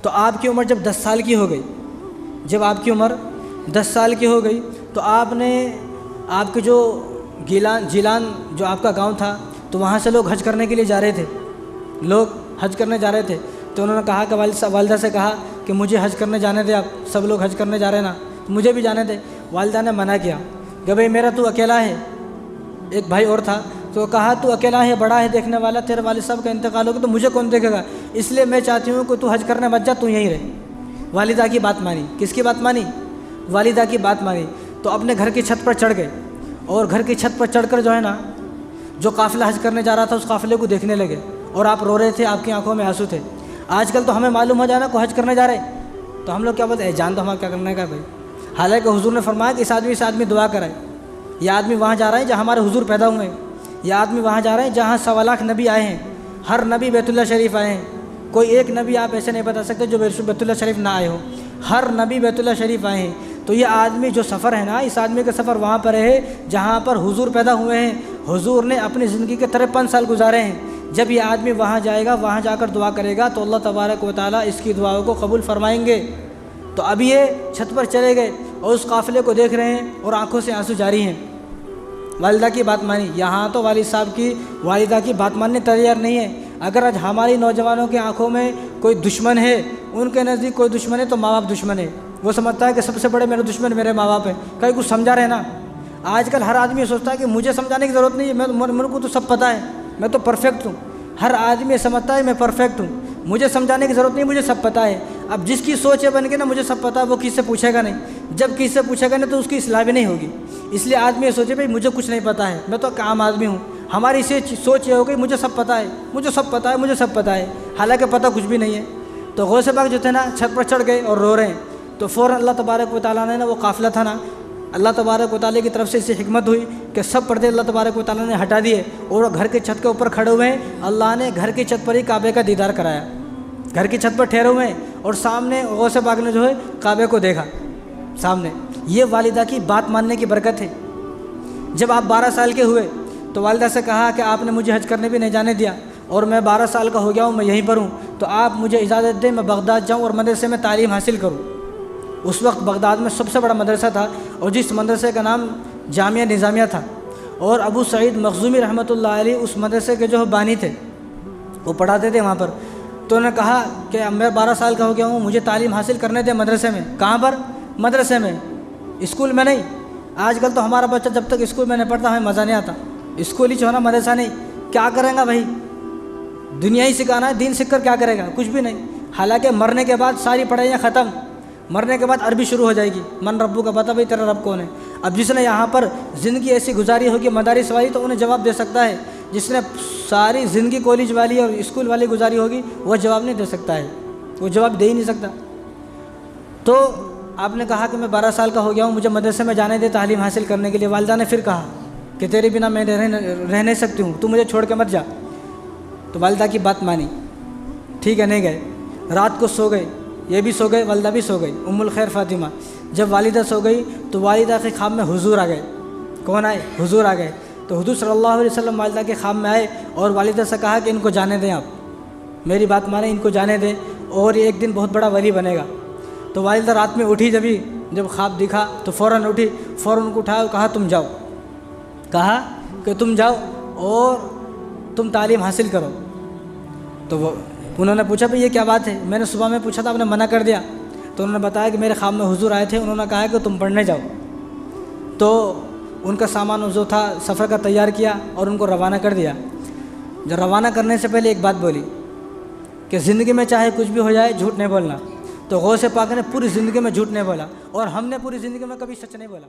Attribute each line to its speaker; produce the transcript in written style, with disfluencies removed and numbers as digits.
Speaker 1: تو آپ کی عمر جب 10 سال کی ہو گئی، جب آپ کی عمر 10 سال کی ہو گئی تو آپ نے، آپ کے جو جیلان جو آپ کا گاؤں تھا، تو وہاں سے لوگ حج کرنے کے لیے جا رہے تھے، لوگ حج کرنے جا رہے تھے، تو انہوں نے کہا کہ والدہ سے کہا کہ مجھے حج کرنے جانے دے، آپ سب لوگ حج کرنے جا رہے ہیں نا، تو مجھے بھی جانے دے۔ والدہ نے منع کیا کہ بھئی میرا تو اکیلا ہے، ایک بھائی اور تھا، تو کہا تو اکیلا ہے، بڑا ہے دیکھنے والا، تیرے والد صاحب کا انتقال ہو گیا تو مجھے کون دیکھے گا، اس لیے میں چاہتی ہوں کہ تو حج کرنے مت جا، تو یہیں رہے۔ والدہ کی بات مانی۔ کس کی بات مانی؟ والدہ کی بات مانی۔ تو اپنے گھر کی چھت پر چڑھ گئے، اور گھر کی چھت پر چڑھ کر جو ہے نا، جو قافلہ حج کرنے جا رہا تھا اس قافلے کو دیکھنے لگے، اور آپ رو رہے تھے، آپ کی آنکھوں میں آنسو تھے۔ آج کل تو ہمیں معلوم ہو جانا کوئی حج کرنے جا رہے تو ہم لوگ کیا بولتے ہیں، جان دو ہمارا کیا کرنے کا بھائی۔ حالانکہ حضور نے فرمایا کہ اس آدمی سے آدمی دعا کرائے، یہ آدمی وہاں جا رہا ہے جہاں ہمارے حضور پیدا ہوئے ہیں، یہ آدمی وہاں جا رہے ہیں جہاں 1.25 لاکھ نبی آئے ہیں، ہر نبی بیت اللہ شریف آئے ہیں، کوئی ایک نبی آپ ایسے نہیں بتا سکتے جو بیت اللہ شریف نہ آئے ہو، ہر نبی بیت اللہ شریف آئے ہیں۔ تو یہ آدمی جو سفر ہے نا، اس آدمی کا سفر وہاں پر ہے جہاں پر حضور پیدا ہوئے ہیں، حضور نے اپنی زندگی کے 53 سال گزارے ہیں۔ جب یہ آدمی وہاں جائے گا، وہاں جا کر دعا کرے گا تو اللہ تبارک و تعالیٰ اس کی دعاؤں کو قبول فرمائیں گے۔ تو اب یہ چھت پر چلے گئے اور اس قافلے کو دیکھ رہے ہیں اور آنکھوں سے آنسو جاری ہیں۔ والدہ کی بات مانی۔ یہاں تو والد صاحب کی، والدہ کی بات ماننے تیار نہیں ہے۔ اگر آج ہماری نوجوانوں کی آنکھوں میں کوئی دشمن ہے، ان کے نزدیک کوئی دشمن ہے تو ماں باپ دشمن ہے، وہ سمجھتا ہے کہ سب سے بڑے میرے دشمن میرے ماں باپ ہیں۔ کہیں کچھ سمجھا رہے نا، آج کل ہر آدمی سوچتا ہے کہ مجھے سمجھانے کی ضرورت نہیں ہے، میرے کو تو سب پتہ ہے، میں تو پرفیکٹ ہوں۔ ہر آدمی سمجھتا ہے میں پرفیکٹ ہوں، مجھے سمجھانے کی ضرورت نہیں، مجھے سب پتہ ہے۔ اب جس کی سوچ ہے بن کے نا مجھے سب پتہ ہے، وہ کس سے پوچھے گا نہیں، جب کس سے پوچھے گا نہیں تو اس کی اصلاح بھی نہیں ہوگی۔ اس لیے آدمی یہ سوچے بھائی مجھے کچھ نہیں پتہ ہے، میں تو عام آدمی ہوں۔ ہماری سوچ یہ ہو گئی مجھے سب پتہ ہے، مجھے سب پتہ ہے، مجھے سب پتہ ہے، حالانکہ پتہ کچھ بھی نہیں ہے۔ تو غوث پاک جو تھے نا چھت پر چڑھ گئے اور رو رہے ہیں، تو فوراً اللہ تبارک و تعالیٰ نے نا، وہ قافلہ تھا نا، اللہ تبارک و تعالیٰ کی طرف سے اس سے حکمت ہوئی کہ سب پردے اللہ تبارک و تعالیٰ نے ہٹا دیے اور گھر کے چھت کے اوپر کھڑے ہوئے ہیں۔ اللہ نے گھر کی چھت پر ہی کعبے کا دیدار کرایا، گھر کی چھت پر ٹھہرے ہوئے ہیں اور سامنے غوث پاک نے جو ہے کعبے کو دیکھا سامنے۔ یہ والدہ کی بات ماننے کی برکت ہے۔ جب آپ 12 سال کے ہوئے تو والدہ سے کہا کہ آپ نے مجھے حج کرنے بھی نہیں جانے دیا اور میں 12 سال کا ہو گیا ہوں، میں یہیں پر ہوں، تو آپ مجھے اجازت دیں میں بغداد جاؤں اور مدرسے میں تعلیم حاصل کروں۔ اس وقت بغداد میں سب سے بڑا مدرسہ تھا، اور جس مدرسے کا نام جامعہ نظامیہ تھا، اور ابو سعید مخزومی رحمۃ اللہ علیہ اس مدرسے کے جو بانی تھے، وہ پڑھاتے تھے وہاں پر۔ تو انہوں نے کہا کہ میں 12 سال کا ہو گیا ہوں، مجھے تعلیم حاصل کرنے دے مدرسے میں۔ کہاں پر؟ مدرسے میں، اسکول میں نہیں۔ آج کل تو ہمارا بچہ جب تک اسکول میں نہیں پڑھتا ہمیں مزہ نہیں آتا، اسکول ہی چھوڑنا مدرسہ نہیں، کیا کرے گا بھائی؟ دنیا ہی سکھانا ہے، دین سیکھ کر کیا کرے گا؟ کچھ بھی نہیں۔ حالانکہ مرنے کے بعد ساری پڑھائیاں ختم، مرنے کے بعد عربی شروع ہو جائے گی، من ربو کا پتہ بھائی تیرا رب کون ہے۔ اب جس نے یہاں پر زندگی ایسی گزاری ہوگی مدارس والی تو انہیں جواب دے سکتا ہے، جس نے ساری زندگی کالج والی اور اسکول والی گزاری ہوگی وہ جواب نہیں دے سکتا ہے، وہ جواب دے ہی نہیں سکتا۔ تو آپ نے کہا کہ میں 12 سال کا ہو گیا ہوں، مجھے مدرسے میں جانے دے تعلیم حاصل کرنے کے لیے۔ والدہ نے پھر کہا کہ تیرے بنا میں رہ نہیں سکتی ہوں، تو مجھے چھوڑ کے مت جا۔ تو والدہ کی بات مانی، ٹھیک ہے، نہیں گئے۔ رات کو سو گئے، یہ بھی سو گئے، والدہ بھی سو گئی، ام الخیر فاطمہ۔ جب والدہ سو گئی تو والدہ کے خواب میں حضور آ گئے۔ کون آئے؟ حضور آ گئے۔ تو حضور صلی اللہ علیہ وسلم والدہ کے خواب میں آئے اور والدہ سے کہا کہ ان کو جانے دیں، آپ میری بات مانیں، ان کو جانے دیں، اور یہ ایک دن بہت بڑا ولی بنے گا۔ تو والدہ رات میں اٹھی، جب خواب دکھا تو فوراً اٹھی، فوراً ان کو اٹھایا اور کہا تم جاؤ، کہا کہ تم جاؤ اور تم تعلیم حاصل کرو۔ تو انہوں نے پوچھا بھئی یہ کیا بات ہے؟ میں نے صبح میں پوچھا تھا، آپ نے منع کر دیا۔ تو انہوں نے بتایا کہ میرے خواب میں حضور آئے تھے، انہوں نے کہا کہ تم پڑھنے جاؤ۔ تو ان کا سامان جو تھا سفر کا تیار کیا اور ان کو روانہ کر دیا۔ جب روانہ کرنے سے پہلے ایک بات بولی کہ زندگی میں چاہے کچھ بھی ہو جائے جھوٹ نہیں بولنا۔ تو غوث پاک نے پوری زندگی میں جھوٹ نہیں بولا، اور ہم نے پوری زندگی میں کبھی سچ نہیں بولا۔